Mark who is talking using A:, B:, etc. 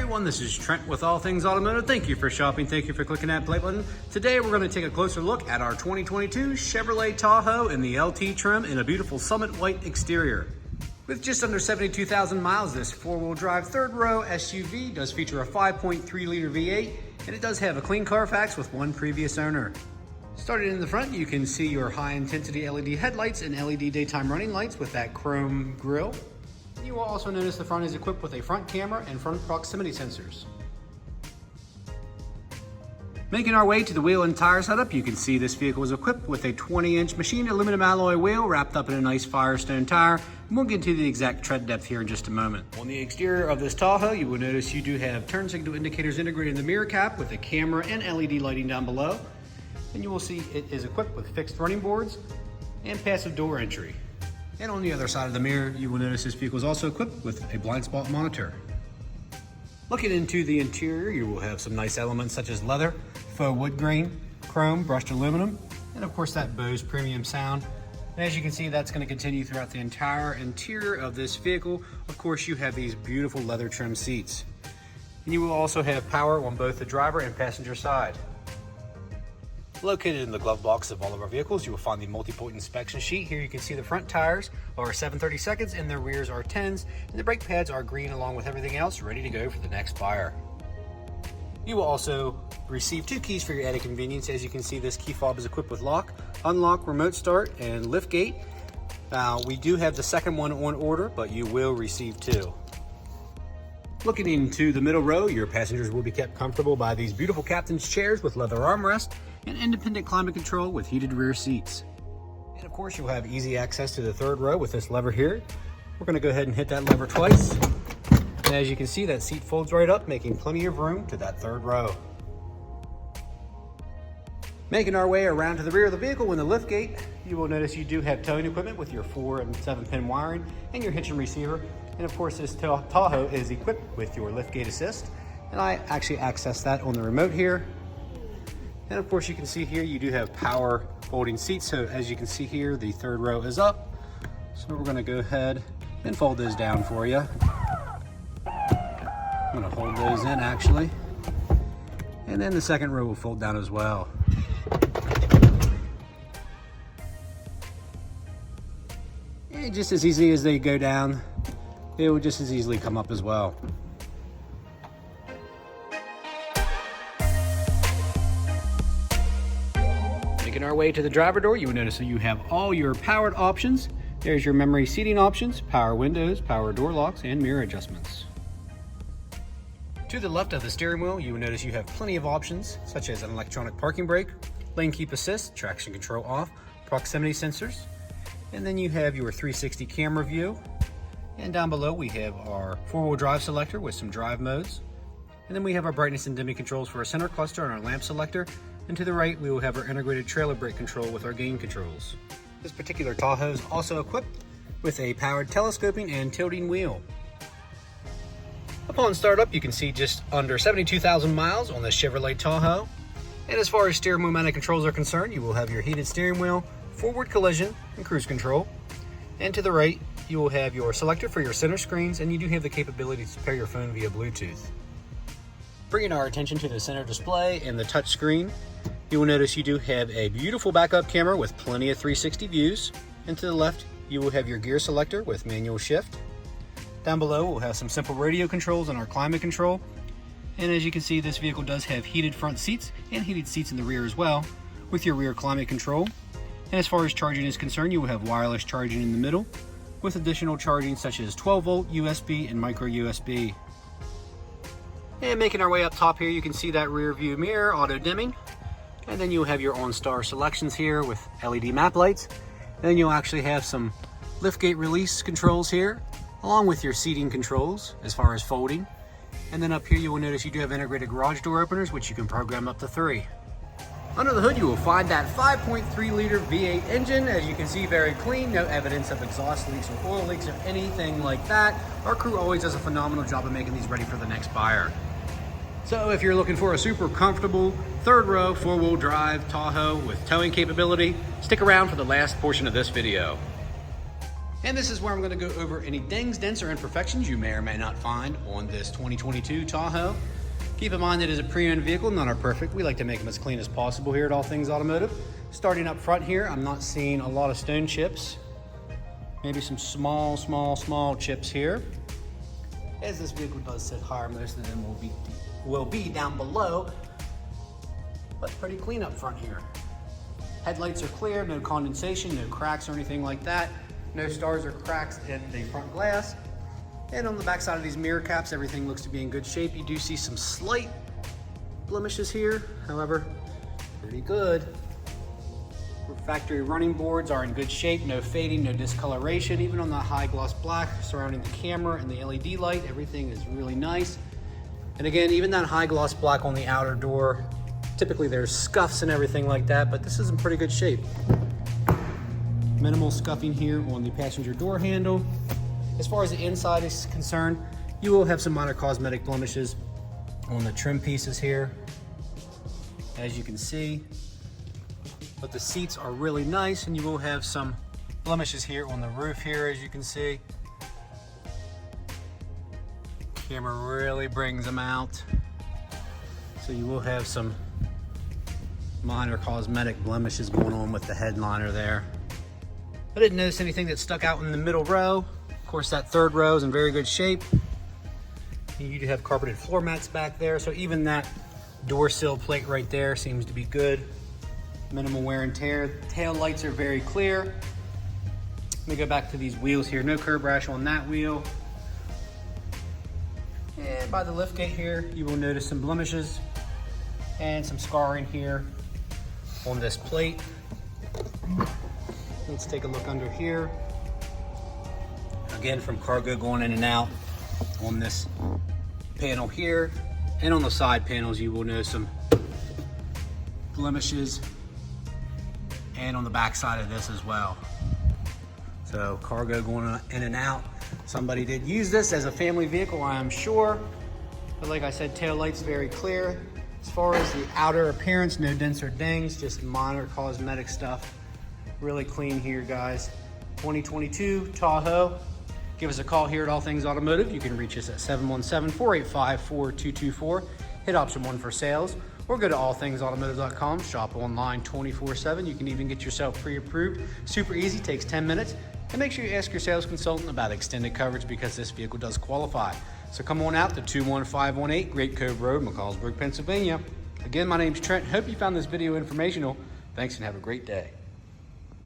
A: everyone, this is Trent with All Things Automotive. Thank you for shopping, thank you for clicking that play button. Today we're going to take a closer look at our 2022 Chevrolet Tahoe in the LT trim in a beautiful summit white exterior. With just under 72,000 miles, this four-wheel drive third row SUV does feature a 5.3 liter V8, and it does have a clean CARFAX with one previous owner. Starting in the front, you can see your high intensity LED headlights and LED daytime running lights with that chrome grille. You will also notice the front is equipped with a front camera and front proximity sensors. Making our way to the wheel and tire setup, you can see this vehicle is equipped with a 20-inch machined aluminum alloy wheel wrapped up in a nice Firestone tire. And we'll get to the exact tread depth here in just a moment. On the exterior of this Tahoe, you will notice you do have turn signal indicators integrated in the mirror cap with a camera and LED lighting down below. And you will see it is equipped with fixed running boards and passive door entry. And on the other side of the mirror, you will notice this vehicle is also equipped with a blind spot monitor. Looking into the interior, you will have some nice elements such as leather, faux wood grain, chrome, brushed aluminum, and of course that BOSE premium sound. And as you can see, that's going to continue throughout the entire interior of this vehicle. Of course, you have these beautiful leather trim seats. And you will also have power on both the driver and passenger side. Located in the glove box of all of our vehicles, you will find the multi-point inspection sheet. Here you can see the front tires are 7/32 and the rears are 10s, and the brake pads are green along with everything else ready to go for the next buyer. You will also receive two keys for your added convenience. As you can see, this key fob is equipped with lock, unlock, remote start, and lift gate. We do have the second one on order, but you will receive two. Looking into the middle row, your passengers will be kept comfortable by these beautiful captain's chairs with leather armrest and independent climate control with heated rear seats. And of course, you'll have easy access to the third row with this lever here. We're going to go ahead and hit that lever twice. And as you can see, that seat folds right up, making plenty of room to that third row. Making our way around to the rear of the vehicle in the liftgate, you will notice you do have towing equipment with your 4 and 7-pin wiring and your hitch and receiver. And of course, this Tahoe is equipped with your liftgate assist. And I actually access that on the remote here. And of course, you can see here, you do have power folding seats. So as you can see here, the third row is up. So we're gonna go ahead and fold those down for you. I'm gonna hold those in actually. And then the second row will fold down as well. And just as easy as they go down, they will just as easily come up as well. Making our way to the driver door, you will notice that you have all your powered options. There's your memory seating options, power windows, power door locks, and mirror adjustments. To the left of the steering wheel, you will notice you have plenty of options, such as an electronic parking brake, lane keep assist, traction control off, proximity sensors, and then you have your 360 camera view. And down below we have our four-wheel drive selector with some drive modes. And then we have our brightness and dimming controls for our center cluster and our lamp selector. And to the right, we will have our integrated trailer brake control with our gain controls. This particular Tahoe is also equipped with a powered telescoping and tilting wheel. Upon startup, you can see just under 72,000 miles on the Chevrolet Tahoe. And as far as steering wheel mounted controls are concerned, you will have your heated steering wheel, forward collision, and cruise control. And to the right, you will have your selector for your center screens, and you do have the capability to pair your phone via Bluetooth. Bringing our attention to the center display and the touch screen, you will notice you do have a beautiful backup camera with plenty of 360 views. And to the left, you will have your gear selector with manual shift. Down below, we'll have some simple radio controls and our climate control. And as you can see, this vehicle does have heated front seats and heated seats in the rear as well, with your rear climate control. And as far as charging is concerned, you will have wireless charging in the middle, with additional charging such as 12-volt USB and micro USB. And making our way up top here, you can see that rear view mirror auto dimming. And then you'll have your OnStar selections here with LED map lights. And then you'll actually have some liftgate release controls here, along with your seating controls as far as folding. And then up here you will notice you do have integrated garage door openers, which you can program up to 3. Under the hood you will find that 5.3 liter V8 engine. As you can see, very clean, no evidence of exhaust leaks or oil leaks or anything like that. Our crew always does a phenomenal job of making these ready for the next buyer. So if you're looking for a super comfortable third row 4-wheel drive Tahoe with towing capability, stick around for the last portion of this video. And this is where I'm going to go over any dings, dents, or imperfections you may or may not find on this 2022 Tahoe. Keep in mind it is a pre-owned vehicle, none are perfect. We like to make them as clean as possible here at All Things Automotive. Starting up front here, I'm not seeing a lot of stone chips. Maybe some small chips here. As this vehicle does sit higher, most of them will be down below, but pretty clean up front here. Headlights are clear, no condensation, no cracks or anything like that. No stars or cracks in the front glass. And on the back side of these mirror caps, everything looks to be in good shape. You do see some slight blemishes here, however, pretty good. Factory running boards are in good shape, no fading, no discoloration. Even on the high gloss black surrounding the camera and the LED light, everything is really nice. And again, even that high gloss black on the outer door, typically there's scuffs and everything like that, but this is in pretty good shape. Minimal scuffing here on the passenger door handle. As far as the inside is concerned, you will have some minor cosmetic blemishes on the trim pieces here, as you can see. But the seats are really nice, and you will have some blemishes here on the roof here, as you can see. Camera really brings them out. So you will have some minor cosmetic blemishes going on with the headliner there. I didn't notice anything that stuck out in the middle row. Of course, that third row is in very good shape. And you do have carpeted floor mats back there, so even that door sill plate right there seems to be good. Minimal wear and tear. Tail lights are very clear. Let me go back to these wheels here. No curb rash on that wheel. And by the liftgate here, you will notice some blemishes and some scarring here on this plate. Let's take a look under here. Again, from cargo going in and out on this panel here. And on the side panels, you will notice some blemishes, and on the back side of this as well. So cargo going in and out. Somebody did use this as a family vehicle, I am sure. But like I said, tail lights very clear. As far as the outer appearance, no dents or dings, just minor cosmetic stuff. Really clean here, guys. 2022 Tahoe. Give us a call here at All Things Automotive. You can reach us at 717-485-4224. Hit option 1 for sales, or go to allthingsautomotive.com. Shop online 24/7. You can even get yourself pre-approved. Super easy, takes 10 minutes. And make sure you ask your sales consultant about extended coverage, because this vehicle does qualify. So come on out to 21518 Great Cove Road, McCallsburg, Pennsylvania. Again, my name's Trent. Hope you found this video informational. Thanks and have a great day.